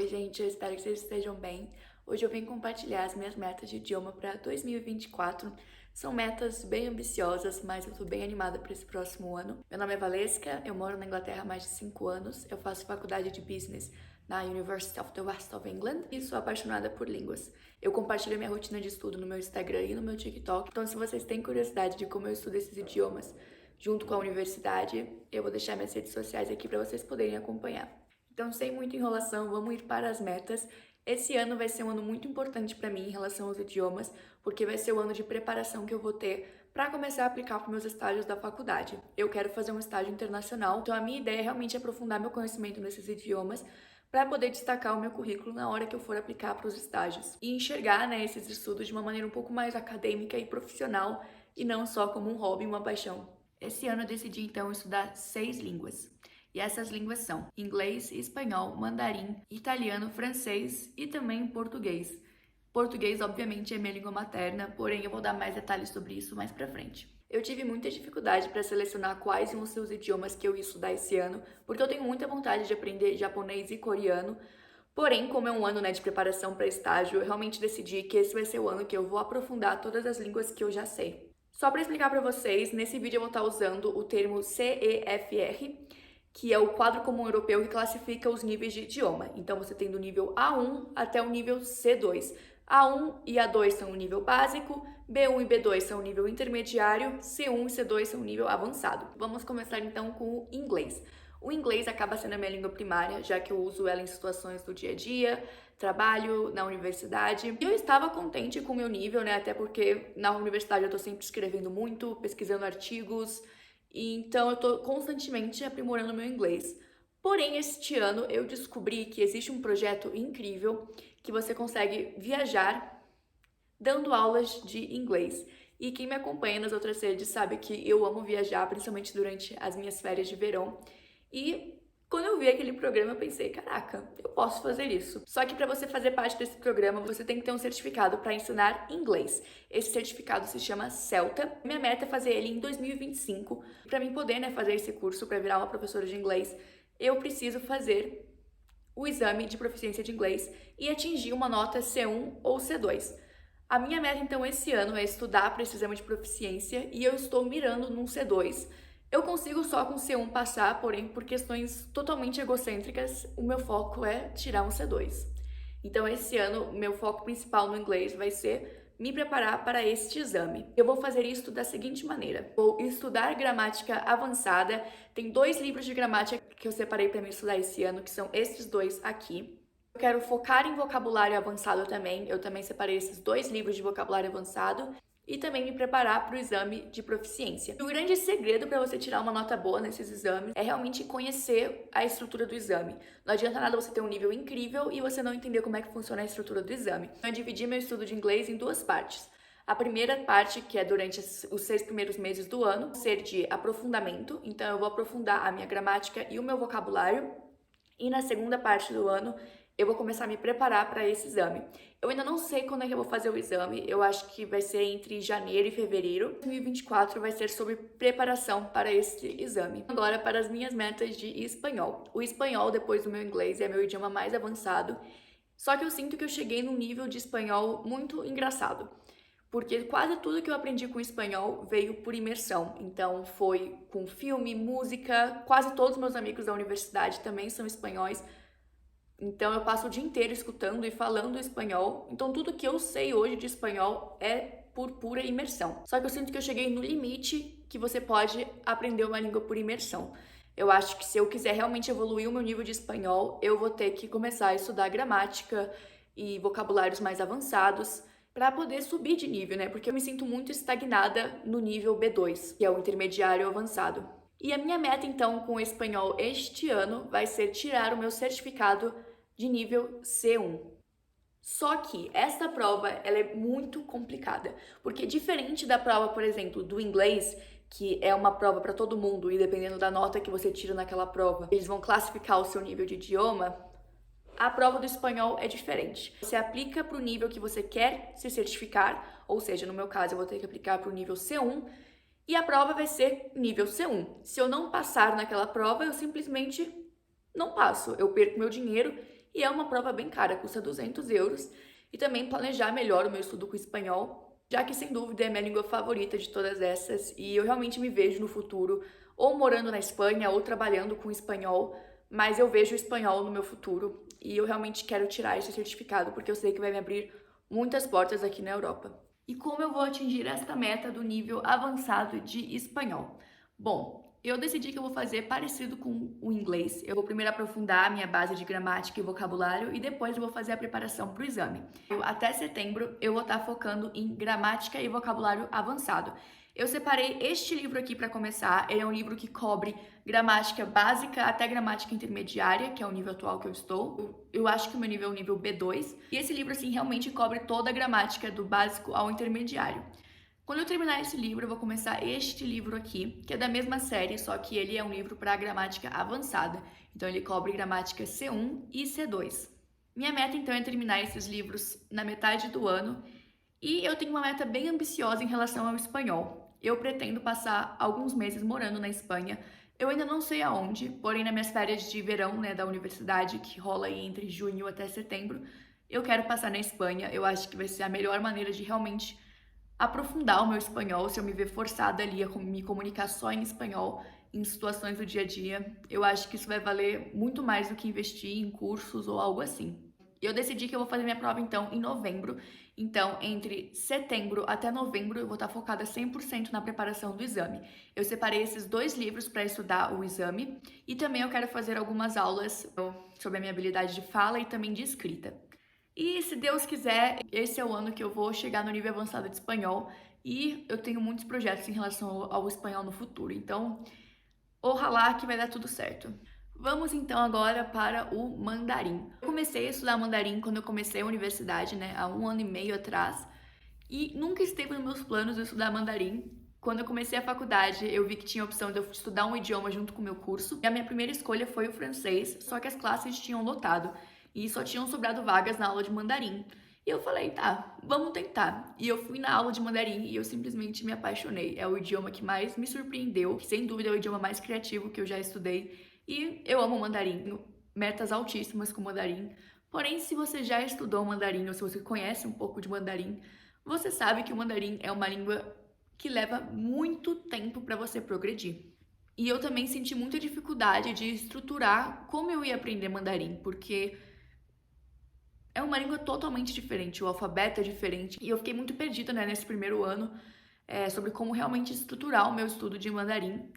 Oi, gente, eu espero que vocês estejam bem. Hoje eu vim compartilhar as minhas metas de idioma para 2024. São metas bem ambiciosas, mas eu tô bem animada para esse próximo ano. Meu nome é Valesca, eu moro na Inglaterra há mais de 5 anos. Eu faço faculdade de Business na University of the West of England e sou apaixonada por línguas. Eu compartilho minha rotina de estudo no meu Instagram e no meu TikTok. Então, se vocês têm curiosidade de como eu estudo esses idiomas junto com a universidade, eu vou deixar minhas redes sociais aqui para vocês poderem acompanhar. Então, sem muita enrolação, vamos ir para as metas. Esse ano vai ser um ano muito importante para mim em relação aos idiomas, porque vai ser o ano de preparação que eu vou ter para começar a aplicar para meus estágios da faculdade. Eu quero fazer um estágio internacional, então a minha ideia é realmente aprofundar meu conhecimento nesses idiomas para poder destacar o meu currículo na hora que eu for aplicar para os estágios e enxergar, esses estudos de uma maneira um pouco mais acadêmica e profissional e não só como um hobby, uma paixão. Esse ano eu decidi então estudar 6 línguas. E essas línguas são inglês, espanhol, mandarim, italiano, francês e também português. Português, obviamente, é minha língua materna, porém eu vou dar mais detalhes sobre isso mais pra frente. Eu tive muita dificuldade para selecionar quais iam ser os idiomas que eu ia estudar esse ano, porque eu tenho muita vontade de aprender japonês e coreano. Porém, como é um ano, de preparação para estágio, eu realmente decidi que esse vai ser o ano que eu vou aprofundar todas as línguas que eu já sei. Só para explicar para vocês, nesse vídeo eu vou estar usando o termo CEFR, que é o quadro comum europeu que classifica os níveis de idioma. Então, você tem do nível A1 até o nível C2. A1 e A2 são o nível básico, B1 e B2 são o nível intermediário, C1 e C2 são o nível avançado. Vamos começar então com o inglês. O inglês acaba sendo a minha língua primária, já que eu uso ela em situações do dia a dia, trabalho, na universidade. E eu estava contente com o meu nível, até porque na universidade eu tô sempre escrevendo muito, pesquisando artigos, então eu tô constantemente aprimorando meu inglês. Porém, este ano eu descobri que existe um projeto incrível que você consegue viajar dando aulas de inglês. E quem me acompanha nas outras redes sabe que eu amo viajar, principalmente durante as minhas férias de verão. E quando eu vi aquele programa, eu pensei, caraca, eu posso fazer isso. Só que para você fazer parte desse programa, você tem que ter um certificado para ensinar inglês. Esse certificado se chama CELTA. Minha meta é fazer ele em 2025. Para mim poder, fazer esse curso para virar uma professora de inglês, eu preciso fazer o exame de proficiência de inglês e atingir uma nota C1 ou C2. A minha meta, então, esse ano é estudar para esse exame de proficiência e eu estou mirando num C2. Eu consigo só com C1 passar, porém, por questões totalmente egocêntricas, o meu foco é tirar um C2. Então, esse ano, meu foco principal no inglês vai ser me preparar para este exame. Eu vou fazer isso da seguinte maneira. Vou estudar gramática avançada. Tem 2 livros de gramática que eu separei para me estudar esse ano, que são esses 2 aqui. Eu quero focar em vocabulário avançado também. Eu também separei esses 2 livros de vocabulário avançado e também me preparar para o exame de proficiência. O grande segredo para você tirar uma nota boa nesses exames é realmente conhecer a estrutura do exame. Não adianta nada você ter um nível incrível e você não entender como é que funciona a estrutura do exame. Então, eu dividi meu estudo de inglês em 2 partes. A primeira parte, que é durante os 6 primeiros meses do ano, ser de aprofundamento. Então, eu vou aprofundar a minha gramática e o meu vocabulário. E na segunda parte do ano, eu vou começar a me preparar para esse exame. Eu ainda não sei quando é que eu vou fazer o exame, eu acho que vai ser entre janeiro e fevereiro. 2024 vai ser sobre preparação para esse exame. Agora, para as minhas metas de espanhol. O espanhol, depois do meu inglês, é meu idioma mais avançado, só que eu sinto que eu cheguei num nível de espanhol muito engraçado, porque quase tudo que eu aprendi com espanhol veio por imersão. Então, foi com filme, música, quase todos meus amigos da universidade também são espanhóis. Então, eu passo o dia inteiro escutando e falando espanhol. Então, tudo que eu sei hoje de espanhol é por pura imersão. Só que eu sinto que eu cheguei no limite que você pode aprender uma língua por imersão. Eu acho que se eu quiser realmente evoluir o meu nível de espanhol, eu vou ter que começar a estudar gramática e vocabulários mais avançados para poder subir de nível, Porque eu me sinto muito estagnada no nível B2, que é o intermediário avançado. E a minha meta, então, com o espanhol este ano vai ser tirar o meu certificado de nível C1. Só que essa prova ela é muito complicada, porque diferente da prova, por exemplo, do inglês, que é uma prova para todo mundo e dependendo da nota que você tira naquela prova, eles vão classificar o seu nível de idioma, a prova do espanhol é diferente. Você aplica para o nível que você quer se certificar, ou seja, no meu caso eu vou ter que aplicar para o nível C1, e a prova vai ser nível C1. Se eu não passar naquela prova, eu simplesmente não passo. Eu perco meu dinheiro e é uma prova bem cara, custa 200 euros, e também planejar melhor o meu estudo com espanhol, já que sem dúvida é minha língua favorita de todas essas, e eu realmente me vejo no futuro ou morando na Espanha ou trabalhando com espanhol, mas eu vejo o espanhol no meu futuro, e eu realmente quero tirar esse certificado, porque eu sei que vai me abrir muitas portas aqui na Europa. E como eu vou atingir esta meta do nível avançado de espanhol? Bom, eu decidi que eu vou fazer parecido com o inglês. Eu vou primeiro aprofundar a minha base de gramática e vocabulário e depois eu vou fazer a preparação para o exame. Até setembro eu vou estar focando em gramática e vocabulário avançado. Eu separei este livro aqui para começar. Ele é um livro que cobre gramática básica até gramática intermediária, que é o nível atual que eu estou. Eu acho que o meu nível é o nível B2. E esse livro, assim, realmente cobre toda a gramática do básico ao intermediário. Quando eu terminar esse livro, eu vou começar este livro aqui, que é da mesma série, só que ele é um livro para gramática avançada. Então, ele cobre gramática C1 e C2. Minha meta, então, é terminar esses livros na metade do ano. E eu tenho uma meta bem ambiciosa em relação ao espanhol. Eu pretendo passar alguns meses morando na Espanha. Eu ainda não sei aonde, porém nas minhas férias de verão, né, da universidade, que rola aí entre junho até setembro, eu quero passar na Espanha. Eu acho que vai ser a melhor maneira de realmente aprofundar o meu espanhol, se eu me ver forçada ali a me comunicar só em espanhol em situações do dia a dia. Eu acho que isso vai valer muito mais do que investir em cursos ou algo assim. Eu decidi que eu vou fazer minha prova, então, em novembro. Então, entre setembro até novembro, eu vou estar focada 100% na preparação do exame. Eu separei esses 2 livros para estudar o exame e também eu quero fazer algumas aulas sobre a minha habilidade de fala e também de escrita. E, se Deus quiser, esse é o ano que eu vou chegar no nível avançado de espanhol e eu tenho muitos projetos em relação ao espanhol no futuro. Então, oxalá que vai dar tudo certo. Vamos então agora para o mandarim. Eu comecei a estudar mandarim quando eu comecei a universidade, né, há 1 ano e meio atrás, e nunca esteve nos meus planos de estudar mandarim. Quando eu comecei a faculdade, eu vi que tinha a opção de eu estudar um idioma junto com o meu curso, e a minha primeira escolha foi o francês, só que as classes tinham lotado, e só tinham sobrado vagas na aula de mandarim. E eu falei, tá, vamos tentar. E eu fui na aula de mandarim e eu simplesmente me apaixonei. É o idioma que mais me surpreendeu, que sem dúvida é o idioma mais criativo que eu já estudei. E eu amo mandarim, metas altíssimas com mandarim. Porém, se você já estudou mandarim ou se você conhece um pouco de mandarim, você sabe que o mandarim é uma língua que leva muito tempo para você progredir. E eu também senti muita dificuldade de estruturar como eu ia aprender mandarim, porque é uma língua totalmente diferente, o alfabeto é diferente. E eu fiquei muito perdida, né, nesse primeiro ano, sobre como realmente estruturar o meu estudo de mandarim.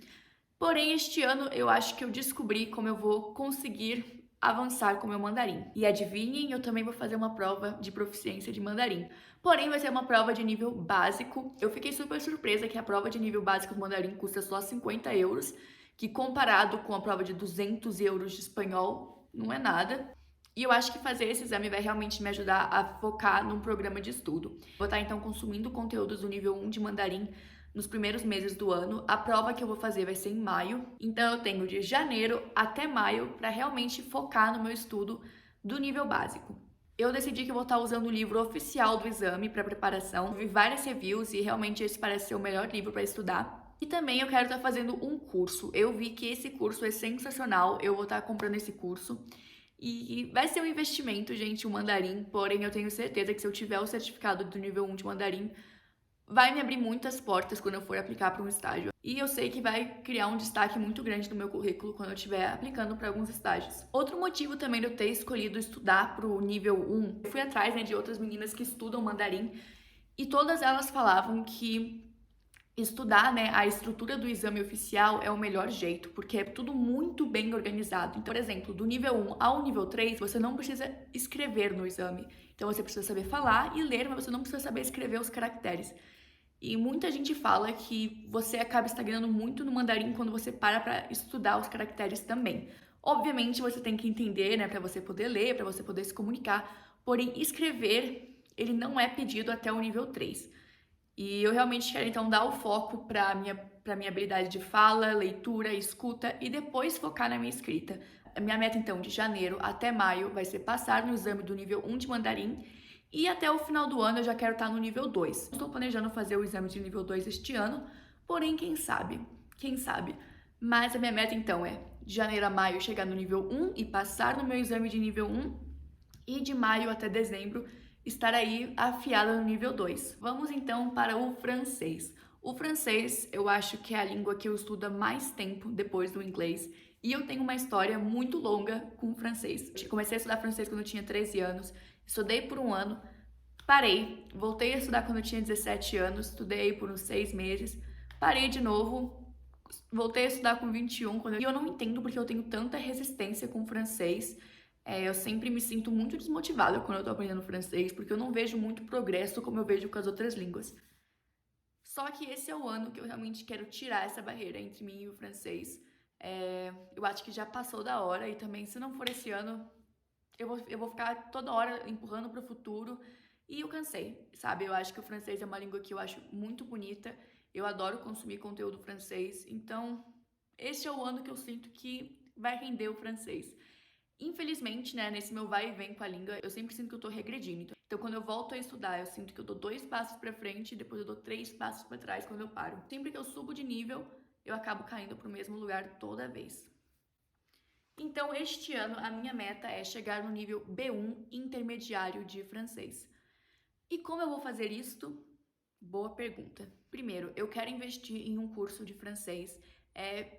Porém, este ano eu acho que eu descobri como eu vou conseguir avançar com o meu mandarim. E adivinhem, eu também vou fazer uma prova de proficiência de mandarim. Porém, vai ser uma prova de nível básico. Eu fiquei super surpresa que a prova de nível básico do mandarim custa só 50 euros, que comparado com a prova de 200 euros de espanhol, não é nada. E eu acho que fazer esse exame vai realmente me ajudar a focar num programa de estudo. Vou estar então consumindo conteúdos do nível 1 de mandarim nos primeiros meses do ano. A prova que eu vou fazer vai ser em maio, então eu tenho de janeiro até maio para realmente focar no meu estudo do nível básico. Eu decidi que eu vou estar usando o livro oficial do exame para preparação. Vi várias reviews e realmente esse parece ser o melhor livro para estudar. E também eu quero estar fazendo um curso. Eu vi que esse curso é sensacional, eu vou estar comprando esse curso. E vai ser um investimento, gente, o mandarim, porém eu tenho certeza que se eu tiver o certificado do nível 1 de mandarim, vai me abrir muitas portas quando eu for aplicar para um estágio. E eu sei que vai criar um destaque muito grande no meu currículo quando eu estiver aplicando para alguns estágios. Outro motivo também de eu ter escolhido estudar para o nível 1, eu fui atrás, né, de outras meninas que estudam mandarim e todas elas falavam que estudar, né, a estrutura do exame oficial é o melhor jeito, porque é tudo muito bem organizado. Então, por exemplo, do nível 1 ao nível 3, você não precisa escrever no exame. Então, você precisa saber falar e ler, mas você não precisa saber escrever os caracteres. E muita gente fala que você acaba estagnando muito no mandarim quando você para estudar os caracteres também. Obviamente, você tem que entender, né, para você poder ler, para você poder se comunicar. Porém, escrever, ele não é pedido até o nível 3. E eu realmente quero, então, dar o foco para minha habilidade de fala, leitura, escuta e depois focar na minha escrita. A minha meta, então, de janeiro até maio vai ser passar no exame do nível 1 de mandarim e até o final do ano eu já quero estar no nível 2. Estou planejando fazer o exame de nível 2 este ano, porém, quem sabe? Quem sabe? Mas a minha meta, então, é de janeiro a maio chegar no nível 1 e passar no meu exame de nível 1 e de maio até dezembro estarei afiada no nível 2. Vamos então para o francês. O francês eu acho que é a língua que eu estudo há mais tempo depois do inglês e eu tenho uma história muito longa com o francês. Eu comecei a estudar francês quando eu tinha 13 anos, estudei por um ano, parei, voltei a estudar quando eu tinha 17 anos, estudei por uns 6 meses, parei de novo, voltei a estudar com 21, e eu não entendo porque eu tenho tanta resistência com o francês. Eu sempre me sinto muito desmotivada quando eu tô aprendendo francês, porque eu não vejo muito progresso como eu vejo com as outras línguas. Só que esse é o ano que eu realmente quero tirar essa barreira entre mim e o francês. Eu acho que já passou da hora e também, se não for esse ano, eu vou ficar toda hora empurrando pro futuro e eu cansei, sabe? Eu acho que o francês é uma língua que eu acho muito bonita, eu adoro consumir conteúdo francês, então esse é o ano que eu sinto que vai render o francês. Infelizmente, né, nesse meu vai e vem com a língua, eu sempre sinto que eu tô regredindo. Então, quando eu volto a estudar, eu sinto que eu dou 2 passos pra frente e depois eu dou 3 passos pra trás quando eu paro. Sempre que eu subo de nível, eu acabo caindo pro mesmo lugar toda vez. Então, este ano, a minha meta é chegar no nível B1 intermediário de francês. E como eu vou fazer isto? Boa pergunta. Primeiro, eu quero investir em um curso de francês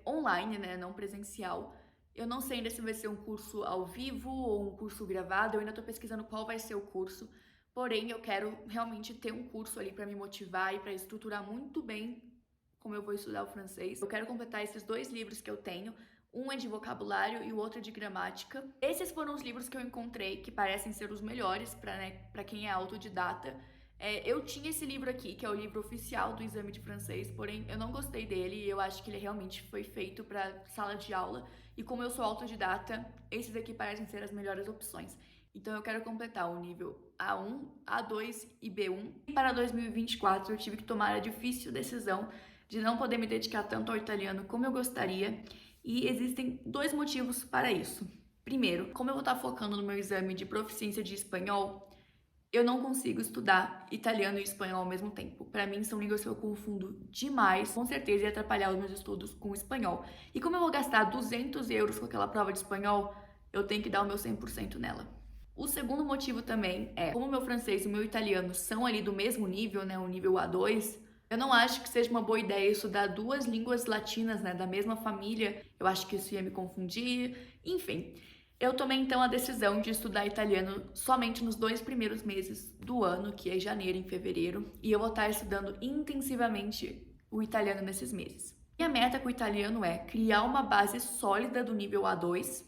online, né, não presencial. Eu não sei ainda se vai ser um curso ao vivo ou um curso gravado, eu ainda tô pesquisando qual vai ser o curso. Porém, eu quero realmente ter um curso ali para me motivar e para estruturar muito bem como eu vou estudar o francês. Eu quero completar esses 2 livros que eu tenho. Um é de vocabulário e o outro é de gramática. Esses foram os livros que eu encontrei que parecem ser os melhores para quem é autodidata. Eu tinha esse livro aqui, que é o livro oficial do exame de francês, porém eu não gostei dele e eu acho que ele realmente foi feito para sala de aula. E como eu sou autodidata, esses aqui parecem ser as melhores opções. Então eu quero completar o nível A1, A2 e B1. E para 2024 eu tive que tomar a difícil decisão de não poder me dedicar tanto ao italiano como eu gostaria. E existem 2 motivos para isso. Primeiro, como eu vou estar focando no meu exame de proficiência de espanhol, eu não consigo estudar italiano e espanhol ao mesmo tempo. Para mim, são línguas que eu confundo demais. Com certeza ia atrapalhar os meus estudos com o espanhol. E como eu vou gastar 200 euros com aquela prova de espanhol, eu tenho que dar o meu 100% nela. O segundo motivo também é, como o meu francês e o meu italiano são ali do mesmo nível, né, o nível A2, eu não acho que seja uma boa ideia estudar 2 línguas latinas, né, da mesma família. Eu acho que isso ia me confundir. Enfim, eu tomei então a decisão de estudar italiano somente nos 2 primeiros meses do ano, que é janeiro e fevereiro, e eu vou estar estudando intensivamente o italiano nesses meses. Minha meta com o italiano é criar uma base sólida do nível A2.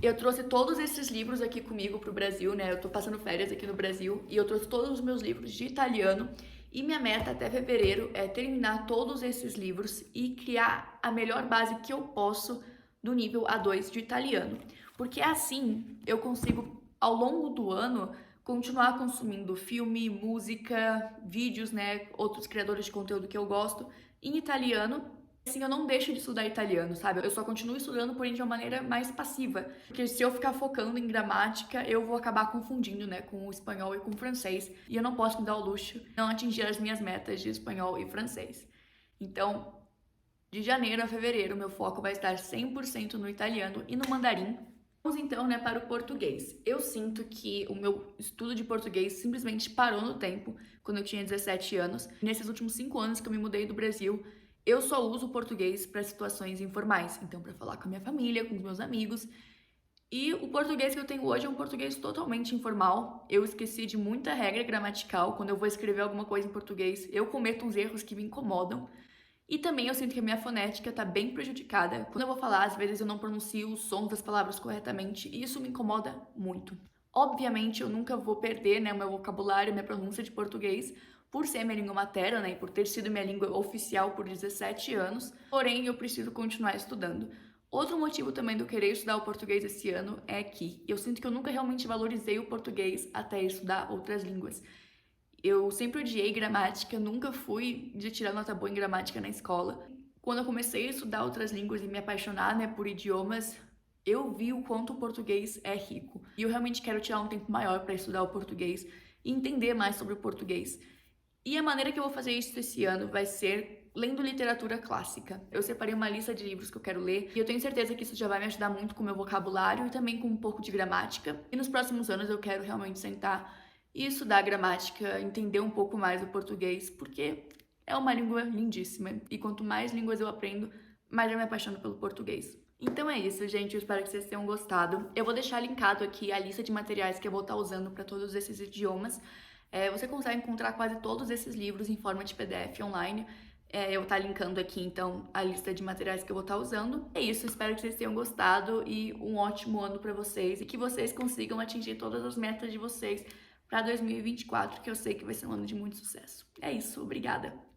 Eu trouxe todos esses livros aqui comigo pro Brasil, né? Eu tô passando férias aqui no Brasil e eu trouxe todos os meus livros de italiano. E minha meta até fevereiro é terminar todos esses livros e criar a melhor base que eu posso do nível A2 de italiano. Porque assim eu consigo, ao longo do ano, continuar consumindo filme, música, vídeos, né? Outros criadores de conteúdo que eu gosto em italiano. Assim, eu não deixo de estudar italiano, sabe? Eu só continuo estudando, porém de uma maneira mais passiva. Porque se eu ficar focando em gramática, eu vou acabar confundindo, né, com o espanhol e com o francês. E eu não posso me dar o luxo de não atingir as minhas metas de espanhol e francês. Então, de janeiro a fevereiro, meu foco vai estar 100% no italiano e no mandarim. Vamos então, né, para o português. Eu sinto que o meu estudo de português simplesmente parou no tempo, quando eu tinha 17 anos. Nesses últimos 5 anos que eu me mudei do Brasil, eu só uso o português para situações informais, então para falar com a minha família, com os meus amigos. E o português que eu tenho hoje é um português totalmente informal. Eu esqueci de muita regra gramatical. Quando eu vou escrever alguma coisa em português, eu cometo uns erros que me incomodam. E também eu sinto que a minha fonética tá bem prejudicada. Quando eu vou falar, às vezes eu não pronuncio os sons das palavras corretamente e isso me incomoda muito. Obviamente, eu nunca vou perder, né, o meu vocabulário, minha pronúncia de português, por ser minha língua materna, né, e por ter sido minha língua oficial por 17 anos. Porém, eu preciso continuar estudando. Outro motivo também de eu querer estudar o português esse ano é que eu sinto que eu nunca realmente valorizei o português até estudar outras línguas. Eu sempre odiei gramática, nunca fui de tirar nota boa em gramática na escola. Quando eu comecei a estudar outras línguas e me apaixonar, né, por idiomas, eu vi o quanto o português é rico. E eu realmente quero tirar um tempo maior para estudar o português e entender mais sobre o português. E a maneira que eu vou fazer isso esse ano vai ser lendo literatura clássica. Eu separei uma lista de livros que eu quero ler e eu tenho certeza que isso já vai me ajudar muito com o meu vocabulário e também com um pouco de gramática. E nos próximos anos eu quero realmente sentar e estudar gramática, entender um pouco mais o português, porque é uma língua lindíssima. E quanto mais línguas eu aprendo, mais eu me apaixono pelo português. Então é isso, gente. Eu espero que vocês tenham gostado. Eu vou deixar linkado aqui a lista de materiais que eu vou estar usando para todos esses idiomas. Você consegue encontrar quase todos esses livros em forma de PDF online. Eu vou estar linkando aqui, então, a lista de materiais que eu vou estar usando. É isso, espero que vocês tenham gostado e um ótimo ano para vocês e que vocês consigam atingir todas as metas de vocês para 2024, que eu sei que vai ser um ano de muito sucesso. É isso, obrigada!